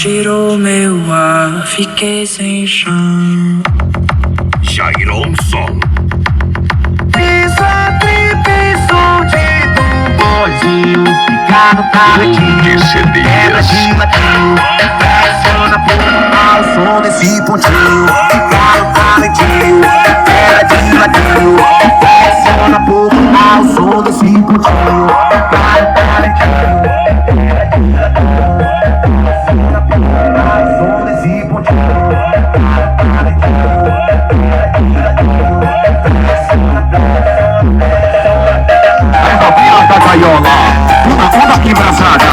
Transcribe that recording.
tirou meu ar, fiquei sem chão. Jairon Som. Isso é trip, som de tamborzinho. Fica no cavaquinho, quebra de matinho. Pressiona por ao som desse pontinho. Fica no cavaquinho, quebra de matinho. Pressiona por ao som desse pontinho. Fica no cavaquinho, quebra de matinho. Pressiona por ao som desse pontinho. Aí, Valpina da gaiola, uma onda aqui, engraçada.